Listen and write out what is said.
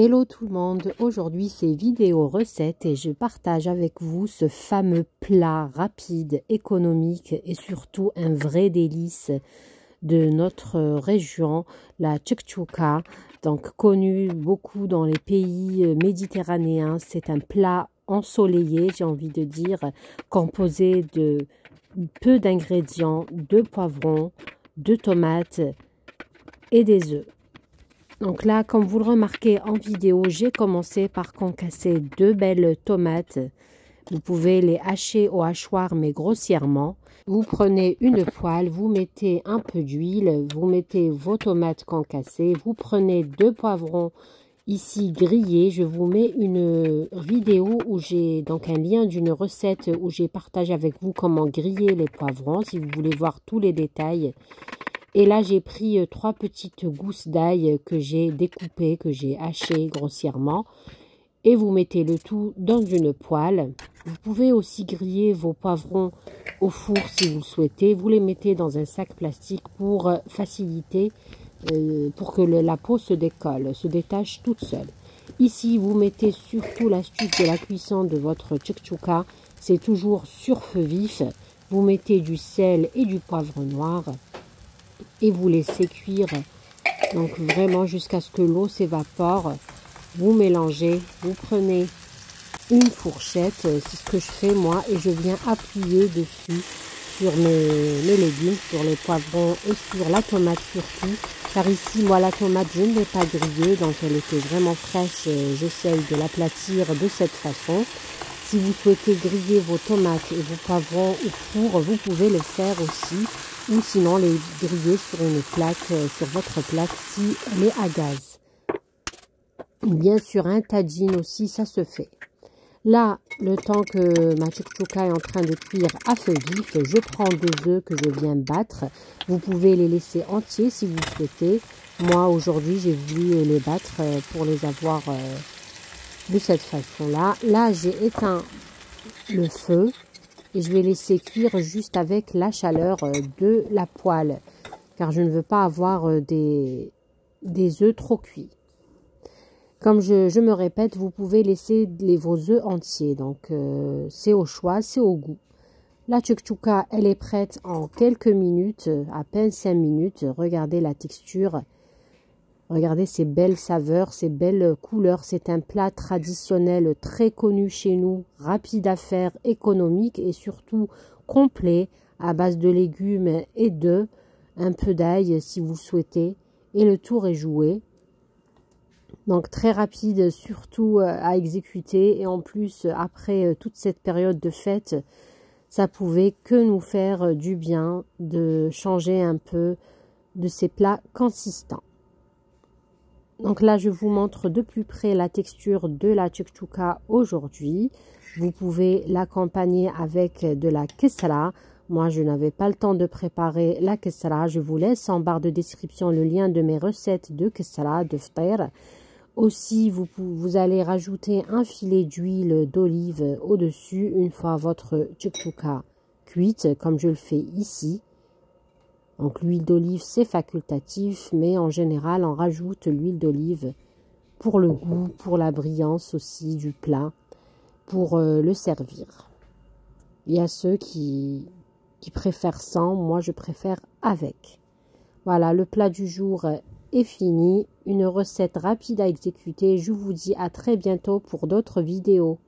Hello tout le monde, aujourd'hui c'est vidéo recette et je partage avec vous ce fameux plat rapide, économique et surtout un vrai délice de notre région, la tchouktchouka, donc connu beaucoup dans les pays méditerranéens. C'est un plat ensoleillé, j'ai envie de dire, composé de peu d'ingrédients, de poivrons, de tomates et des œufs. Donc là, comme vous le remarquez en vidéo, j'ai commencé par concasser deux belles tomates. Vous pouvez les hacher au hachoir, mais grossièrement. Vous prenez une poêle, vous mettez un peu d'huile, vous mettez vos tomates concassées, vous prenez deux poivrons ici grillés. Je vous mets une vidéo où j'ai donc un lien d'une recette où j'ai partagé avec vous comment griller les poivrons, si vous voulez voir tous les détails. Et là, j'ai pris 3 petites gousses d'ail que j'ai découpées, que j'ai hachées grossièrement. Et vous mettez le tout dans une poêle. Vous pouvez aussi griller vos poivrons au four si vous le souhaitez. Vous les mettez dans un sac plastique pour faciliter, pour que la peau se décolle, se détache toute seule. Ici, vous mettez surtout l'astuce de la cuisson de votre tchouktchouka. C'est toujours sur feu vif. Vous mettez du sel et du poivre noir. Et vous laissez cuire donc vraiment jusqu'à ce que l'eau s'évapore. Vous mélangez, vous prenez une fourchette, c'est ce que je fais moi, et je viens appuyer dessus sur mes légumes, sur les poivrons et sur la tomate surtout, car ici moi la tomate je ne l'ai pas grillée, donc elle était vraiment fraîche. J'essaye de l'aplatir de cette façon. Si vous souhaitez griller vos tomates et vos poivrons au four, vous pouvez le faire aussi, ou sinon les griller sur une plaque, sur votre plaque si elle est à gaz. Bien sûr, un tagine aussi, ça se fait. Là, le temps que ma tchouktchouka est en train de cuire à feu vif, je prends 2 œufs que je viens battre. Vous pouvez les laisser entiers si vous souhaitez. Moi, aujourd'hui, j'ai voulu les battre pour les avoir de cette façon-là. Là, j'ai éteint le feu et je vais laisser cuire juste avec la chaleur de la poêle, car je ne veux pas avoir des œufs trop cuits. Comme je me répète, vous pouvez laisser vos œufs entiers, donc c'est au choix, c'est au goût. La tchouktchouka, elle est prête en quelques minutes, à peine 5 minutes. Regardez la texture. Regardez ces belles saveurs, ces belles couleurs. C'est un plat traditionnel très connu chez nous, rapide à faire, économique et surtout complet, à base de légumes et d'œufs, un peu d'ail si vous le souhaitez. Et le tour est joué. Donc très rapide surtout à exécuter. Et en plus, après toute cette période de fête, ça pouvait que nous faire du bien de changer un peu de ces plats consistants. Donc là, je vous montre de plus près la texture de la tchouktchouka aujourd'hui. Vous pouvez l'accompagner avec de la kessra. Moi, je n'avais pas le temps de préparer la kessra. Je vous laisse en barre de description le lien de mes recettes de kessra, de ftair. Aussi, vous allez rajouter un filet d'huile d'olive au-dessus une fois votre tchouktchouka cuite, comme je le fais ici. Donc l'huile d'olive c'est facultatif, mais en général on rajoute l'huile d'olive pour le goût, pour la brillance aussi du plat, pour le servir. Il y a ceux qui préfèrent sans, moi je préfère avec. Voilà, le plat du jour est fini, une recette rapide à exécuter. Je vous dis à très bientôt pour d'autres vidéos.